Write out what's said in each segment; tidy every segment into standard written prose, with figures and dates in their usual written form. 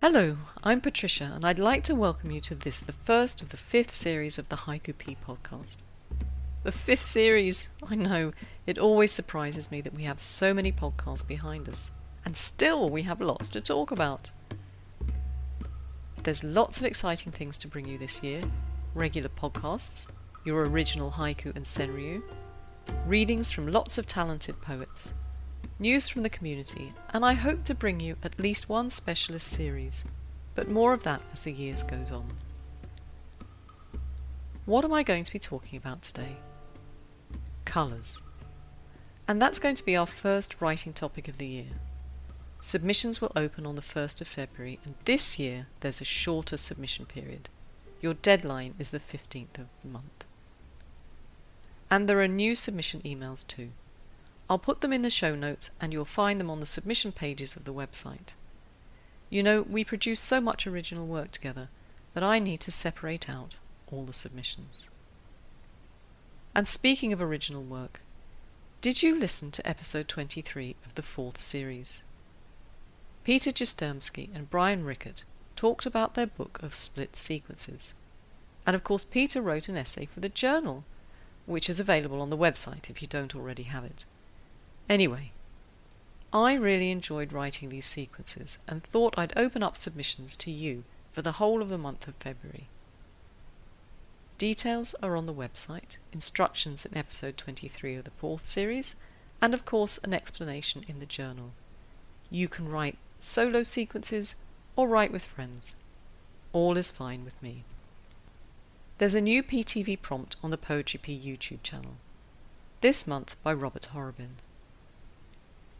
Hello, I'm Patricia, and I'd like to welcome you to this, the first of the fifth series of the Haiku Pea Podcast. The fifth series! I know, it always surprises me that we have so many podcasts behind us, and still we have lots to talk about. There's lots of exciting things to bring you this year. Regular podcasts, your original haiku and senryu, readings from lots of talented poets, news from the community, and I hope to bring you at least one specialist series, but more of that as the years goes on. What am I going to be talking about today? Colours. And that's going to be our first writing topic of the year. Submissions will open on the 1st of February, and this year there's a shorter submission period. Your deadline is the 15th of the month. And there are new submission emails too. I'll put them in the show notes and you'll find them on the submission pages of the website. You know, we produce so much original work together that I need to separate out all the submissions. And speaking of original work, did you listen to episode 23 of the 4th series? Peter Jastrzemski and Brian Rickert talked about their book of split sequences. And of course Peter wrote an essay for the journal, which is available on the website if you don't already have it. Anyway, I really enjoyed writing these sequences and thought I'd open up submissions to you for the whole of the month of February. Details are on the website, instructions in episode 23 of the 4th series, and of course an explanation in the journal. You can write solo sequences or write with friends. All is fine with me. There's a new PTV prompt on the Poetry Pea YouTube channel, this month by Robert Horobin.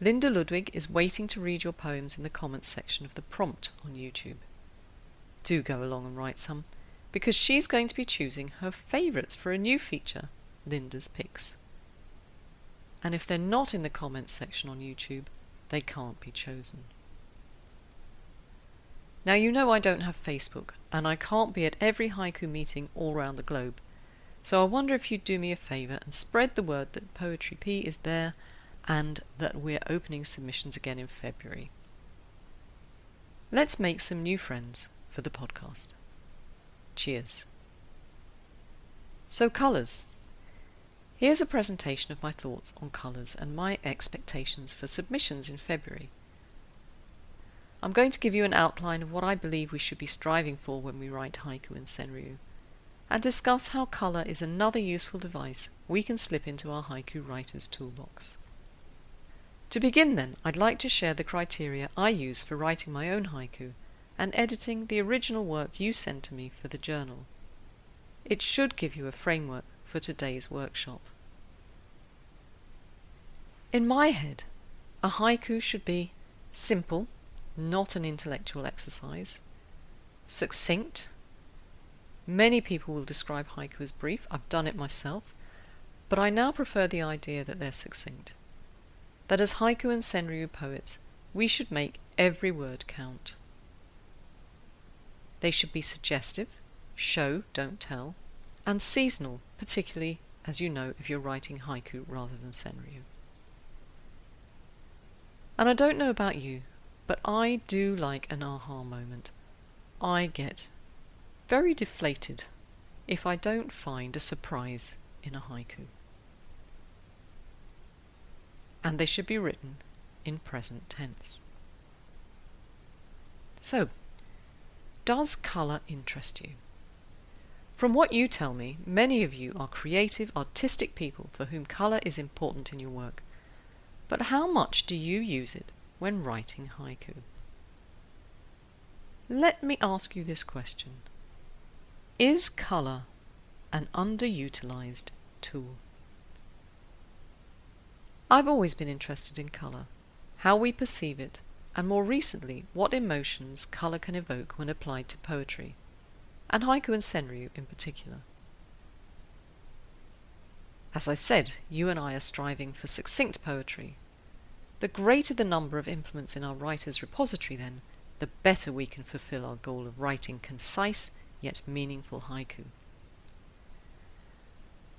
Linda Ludwig is waiting to read your poems in the comments section of the prompt on YouTube. Do go along and write some, because she's going to be choosing her favourites for a new feature, Linda's Picks. And if they're not in the comments section on YouTube, they can't be chosen. Now you know I don't have Facebook, and I can't be at every haiku meeting all around the globe, so I wonder if you'd do me a favour and spread the word that Poetry Pea is there and that we're opening submissions again in February. Let's make some new friends for the podcast. Cheers. So colours. Here's a presentation of my thoughts on colours and my expectations for submissions in February. I'm going to give you an outline of what I believe we should be striving for when we write haiku and senryu, and discuss how colour is another useful device we can slip into our haiku writer's toolbox. To begin then, I'd like to share the criteria I use for writing my own haiku and editing the original work you sent to me for the journal. It should give you a framework for today's workshop. In my head, a haiku should be simple, not an intellectual exercise, succinct. Many people will describe haiku as brief. I've done it myself, but I now prefer the idea that they're succinct. That as haiku and senryu poets, we should make every word count. They should be suggestive, show, don't tell, and seasonal, particularly, as you know, if you're writing haiku rather than senryu. And I don't know about you, but I do like an aha moment. I get very deflated if I don't find a surprise in a haiku. And they should be written in present tense. So, does colour interest you? From what you tell me, many of you are creative, artistic people for whom colour is important in your work. But how much do you use it when writing haiku? Let me ask you this question. Is colour an underutilised tool? I've always been interested in colour, how we perceive it, and more recently what emotions colour can evoke when applied to poetry, and haiku and senryu in particular. As I said, you and I are striving for succinct poetry. The greater the number of implements in our writer's repository then, the better we can fulfil our goal of writing concise yet meaningful haiku.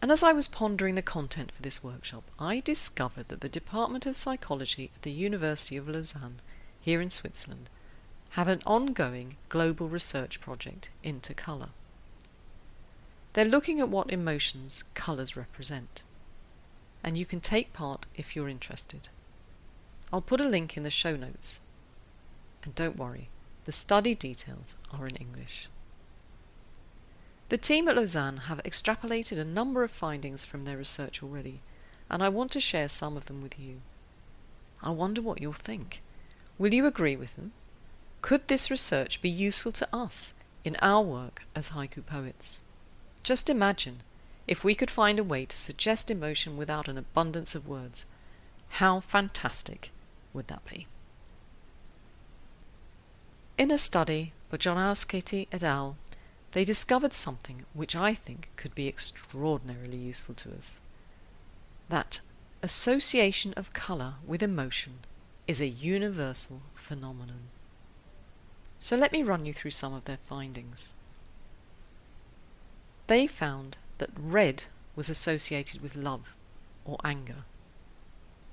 And as I was pondering the content for this workshop, I discovered that the Department of Psychology at the University of Lausanne, here in Switzerland, have an ongoing global research project into colour. They're looking at what emotions colours represent, and you can take part if you're interested. I'll put a link in the show notes, and don't worry, the study details are in English. The team at Lausanne have extrapolated a number of findings from their research already, and I want to share some of them with you. I wonder what you'll think. Will you agree with them? Could this research be useful to us in our work as haiku poets? Just imagine if we could find a way to suggest emotion without an abundance of words. How fantastic would that be? In a study by Jonausketi et al., they discovered something which I think could be extraordinarily useful to us. That association of colour with emotion is a universal phenomenon. So let me run you through some of their findings. They found that red was associated with love or anger,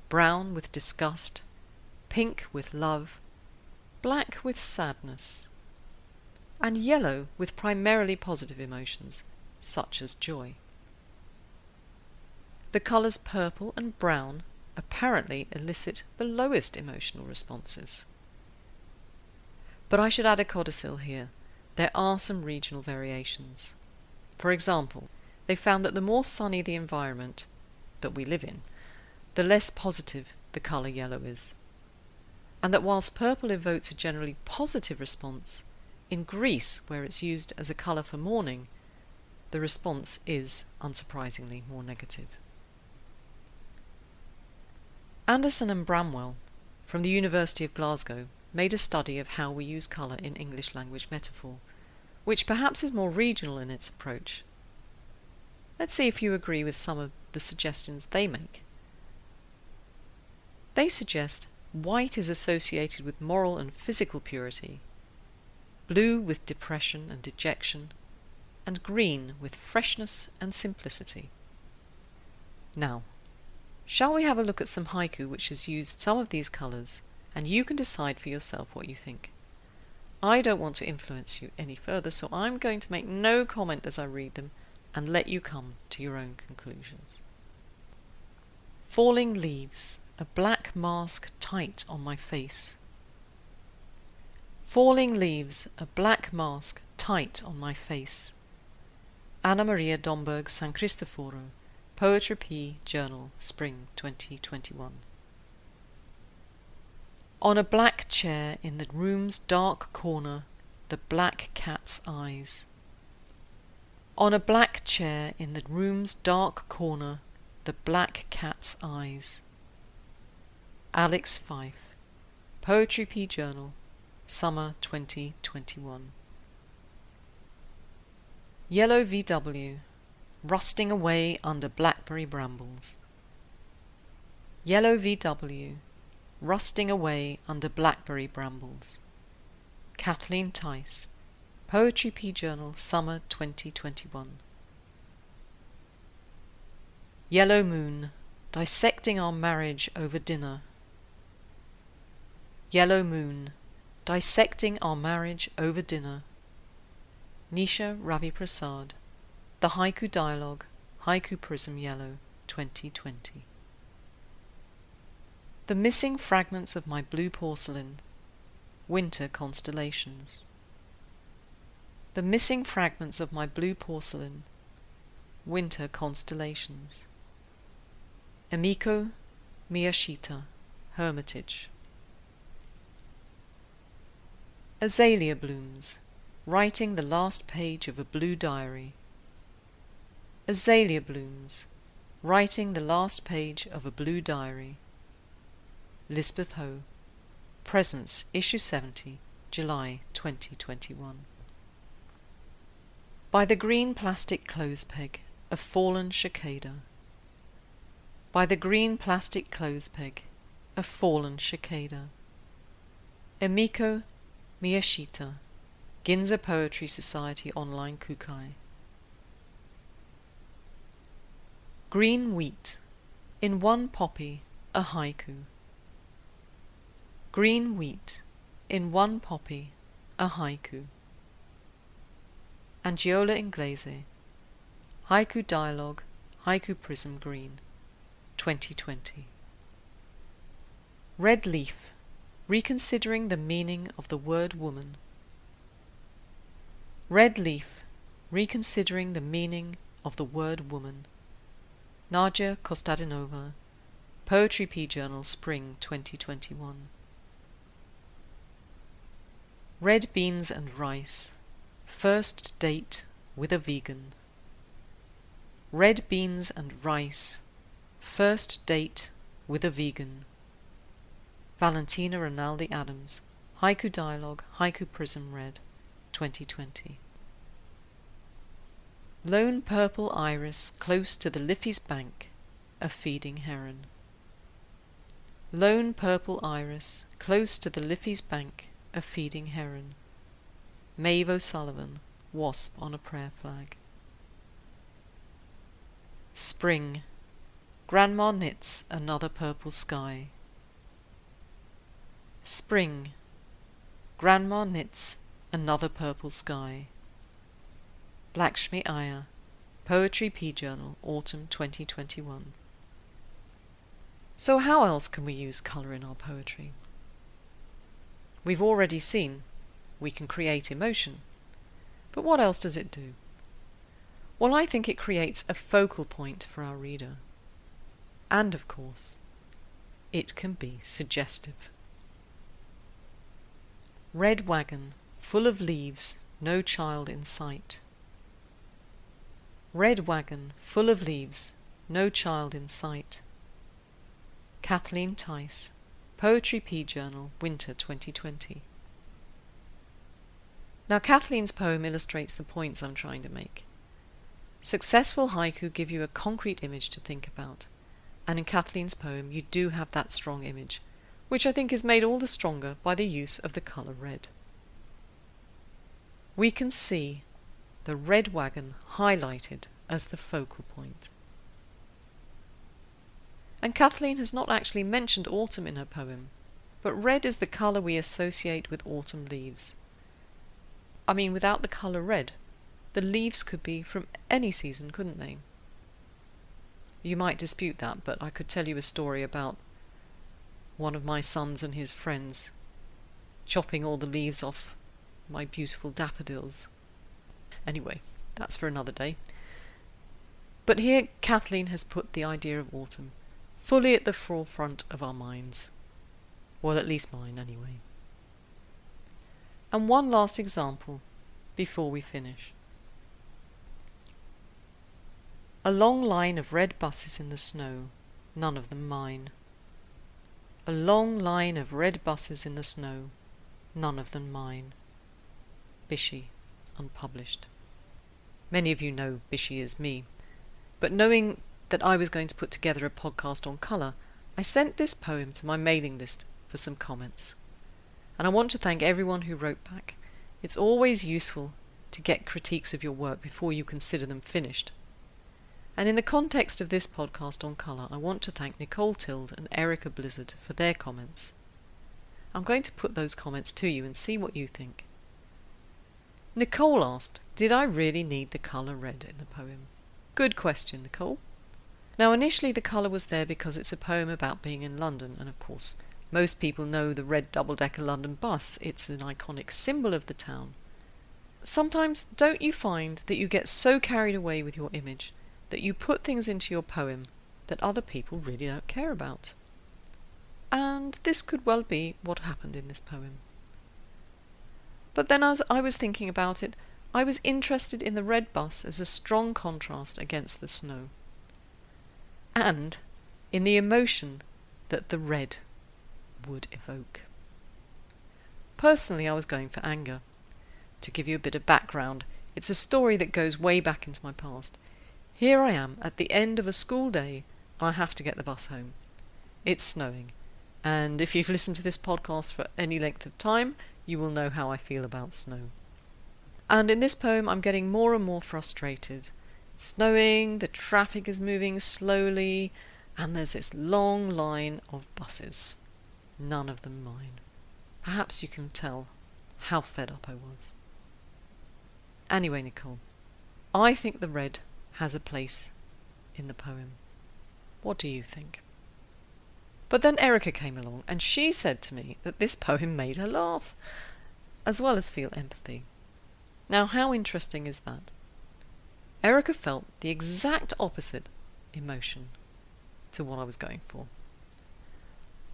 brown with disgust, pink with love, black with sadness, and yellow with primarily positive emotions, such as joy. The colours purple and brown apparently elicit the lowest emotional responses. But I should add a codicil here. There are some regional variations. For example, they found that the more sunny the environment that we live in, the less positive the colour yellow is. And that whilst purple evokes a generally positive response, in Greece, where it's used as a colour for mourning, the response is, unsurprisingly, more negative. Anderson and Bramwell, from the University of Glasgow, made a study of how we use colour in English language metaphor, which perhaps is more regional in its approach. Let's see if you agree with some of the suggestions they make. They suggest white is associated with moral and physical purity, blue with depression and dejection, and green with freshness and simplicity. Now, shall we have a look at some haiku which has used some of these colours, and you can decide for yourself what you think. I don't want to influence you any further, so I'm going to make no comment as I read them and let you come to your own conclusions. Falling leaves, a black mask tight on my face. Falling leaves, a black mask tight on my face. Anna Maria Domberg San Cristoforo, Poetry Pea Journal, Spring 2021. On a black chair in the room's dark corner, the black cat's eyes. On a black chair in the room's dark corner, the black cat's eyes. Alex Fife, Poetry Pea Journal, Summer 2021. Yellow VW, rusting away under blackberry brambles. Yellow VW, rusting away under blackberry brambles. Kathleen Tice, Poetry Pea Journal, Summer 2021. Yellow moon, dissecting our marriage over dinner. Yellow moon, dissecting our marriage over dinner. Nisha Ravi Prasad, The Haiku Dialogue, Haiku Prism Yellow, 2020. The missing fragments of my blue porcelain, Winter Constellations. The missing fragments of my blue porcelain, Winter Constellations. Emiko Miyashita, Hermitage. Azalea blooms, writing the last page of a blue diary. Azalea blooms, writing the last page of a blue diary. Lisbeth Ho, Presence, Issue 70, July 2021. By the green plastic clothes peg, a fallen cicada. By the green plastic clothes peg, a fallen cicada. Emiko Miyashita, Ginza Poetry Society Online Kukai. Green wheat, in one poppy, a haiku. Green wheat, in one poppy, a haiku. Angiola Inglese, Haiku Dialogue, Haiku Prism Green, 2020. Red Leaf, reconsidering the meaning of the word woman. Red Leaf, reconsidering the meaning of the word woman. Nadia Kostadinova, Poetry Pea Journal, Spring 2021. Red Beans and Rice, first date with a vegan. Red beans and rice, first date with a vegan. Valentina Rinaldi Adams, Haiku Dialogue, Haiku Prism Red, 2020. Lone purple iris close to the Liffey's bank, a feeding heron. Lone purple iris close to the Liffey's bank, a feeding heron. Maeve O'Sullivan, wasp on a prayer flag. Spring, Grandma knits another purple sky. Spring, Grandma knits another purple sky. Lakshmi Iyer, Poetry Pea Journal, Autumn 2021. So how else can we use colour in our poetry? We've already seen we can create emotion, but what else does it do? Well, I think it creates a focal point for our reader. And of course, it can be suggestive. Red wagon, full of leaves, no child in sight. Red wagon, full of leaves, no child in sight. Kathleen Tice, Poetry Pea Journal, Winter 2020. Now Kathleen's poem illustrates the points I'm trying to make. Successful haiku give you a concrete image to think about, and in Kathleen's poem you do have that strong image, which I think is made all the stronger by the use of the colour red. We can see the red wagon highlighted as the focal point. And Kathleen has not actually mentioned autumn in her poem, but red is the colour we associate with autumn leaves. I mean, without the colour red, the leaves could be from any season, couldn't they? You might dispute that, but I could tell you a story about one of my sons and his friends chopping all the leaves off my beautiful daffodils. Anyway, that's for another day. But here Kathleen has put the idea of autumn fully at the forefront of our minds. Well, at least mine, anyway. And one last example before we finish. A long line of red buses in the snow, none of them mine. A long line of red buses in the snow, none of them mine. Bishi, unpublished. Many of you know Bishi is me, but knowing that I was going to put together a podcast on colour, I sent this poem to my mailing list for some comments. And I want to thank everyone who wrote back. It's always useful to get critiques of your work before you consider them finished. And in the context of this podcast on colour, I want to thank Nicole Tilde and Erica Blizzard for their comments. I'm going to put those comments to you and see what you think. Nicole asked, did I really need the colour red in the poem? Good question, Nicole. Now initially the colour was there because it's a poem about being in London, and of course most people know the red double-decker London bus. It's an iconic symbol of the town. Sometimes don't you find that you get so carried away with your image that you put things into your poem that other people really don't care about? And this could well be what happened in this poem. But then as I was thinking about it, I was interested in the red bus as a strong contrast against the snow, and in the emotion that the red would evoke. Personally, I was going for anger. To give you a bit of background, it's a story that goes way back into my past. Here I am at the end of a school day. I have to get the bus home. It's snowing, and if you've listened to this podcast for any length of time, you will know how I feel about snow. And in this poem I'm getting more and more frustrated. It's snowing, the traffic is moving slowly, and there's this long line of buses. None of them mine. Perhaps you can tell how fed up I was. Anyway, Nicole, I think the red has a place in the poem. What do you think? But then Erica came along and she said to me that this poem made her laugh, as well as feel empathy. Now, how interesting is that? Erica felt the exact opposite emotion to what I was going for.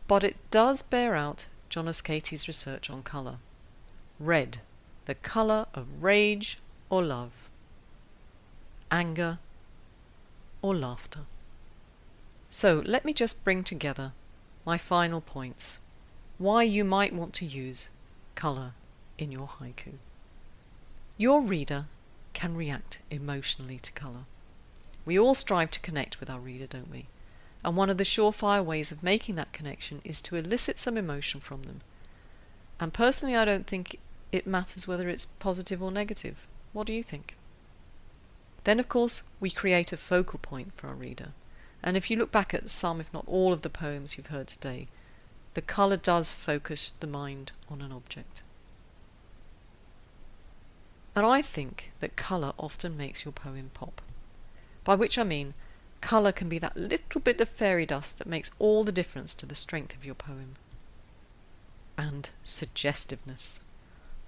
But it does bear out John Oscate's research on colour. Red, the colour of rage or love, anger or laughter. So let me just bring together my final points, why you might want to use colour in your haiku. Your reader can react emotionally to colour. We all strive to connect with our reader, don't we? And one of the surefire ways of making that connection is to elicit some emotion from them. And personally, I don't think it matters whether it's positive or negative. What do you think? Then, of course, we create a focal point for our reader. And if you look back at some, if not all, of the poems you've heard today, the colour does focus the mind on an object. And I think that colour often makes your poem pop. By which I mean, colour can be that little bit of fairy dust that makes all the difference to the strength of your poem. And suggestiveness.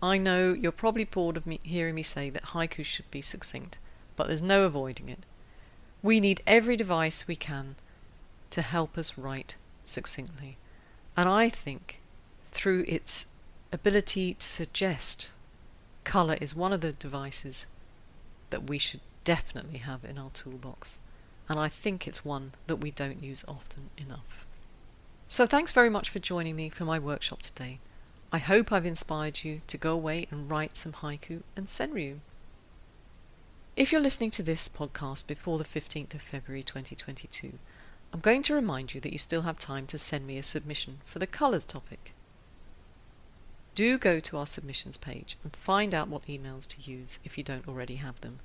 I know you're probably bored of hearing me say that haiku should be succinct, but there's no avoiding it. We need every device we can to help us write succinctly. And I think through its ability to suggest, colour is one of the devices that we should definitely have in our toolbox. And I think it's one that we don't use often enough. So thanks very much for joining me for my workshop today. I hope I've inspired you to go away and write some haiku and senryu. If you're listening to this podcast before the 15th of February 2022, I'm going to remind you that you still have time to send me a submission for the colours topic. Do go to our submissions page and find out what emails to use if you don't already have them.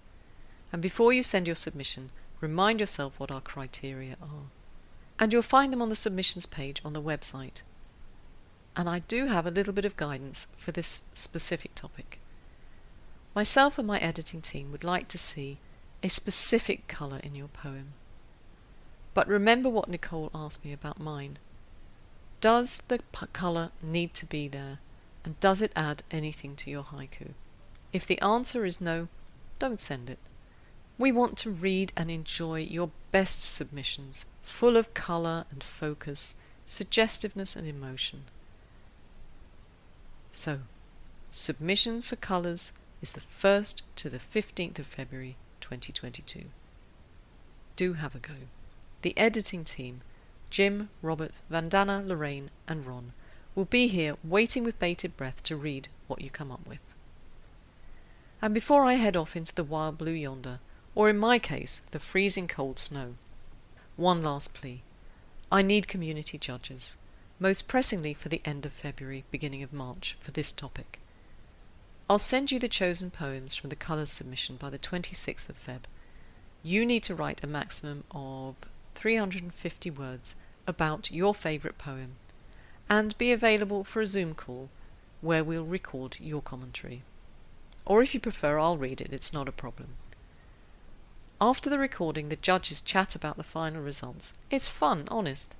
And before you send your submission, remind yourself what our criteria are. And you'll find them on the submissions page on the website. And I do have a little bit of guidance for this specific topic. Myself and my editing team would like to see a specific colour in your poem. But remember what Nicole asked me about mine. Does the colour need to be there? And does it add anything to your haiku? If the answer is no, don't send it. We want to read and enjoy your best submissions, full of colour and focus, suggestiveness and emotion. So, submission for colours is the 1st to the 15th of February 2022. Do have a go. The editing team, Jim, Robert, Vandana, Lorraine and Ron, will be here waiting with bated breath to read what you come up with. And before I head off into the wild blue yonder, or in my case, the freezing cold snow, one last plea. I need community judges, most pressingly for the end of February, beginning of March, for this topic. I'll send you the chosen poems from the colours submission by the 26th of Feb. You need to write a maximum of 350 words about your favourite poem, and be available for a Zoom call where we'll record your commentary. Or if you prefer, I'll read it, it's not a problem. After the recording, the judges chat about the final results. It's fun, honest.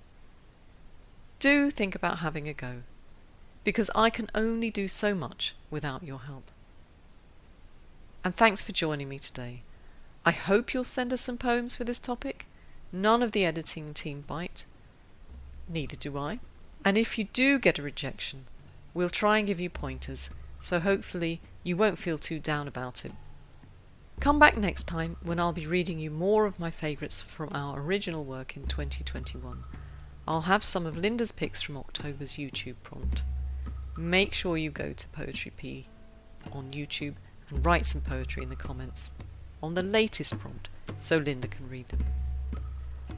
Do think about having a go, because I can only do so much without your help. And thanks for joining me today. I hope you'll send us some poems for this topic. None of the editing team bite. Neither do I. And if you do get a rejection, we'll try and give you pointers, so hopefully you won't feel too down about it. Come back next time when I'll be reading you more of my favourites from our original work in 2021. I'll have some of Linda's picks from October's YouTube prompt. Make sure you go to Poetry P on YouTube and write some poetry in the comments on the latest prompt so Linda can read them.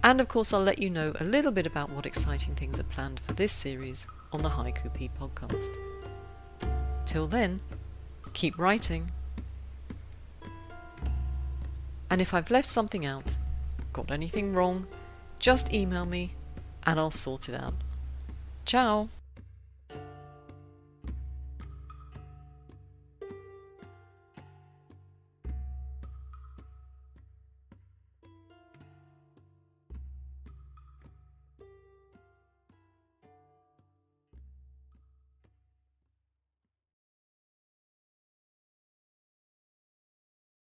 And of course I'll let you know a little bit about what exciting things are planned for this series on the Haiku Pea Podcast. Till then, keep writing. And if I've left something out, got anything wrong, just email me and I'll sort it out. Ciao!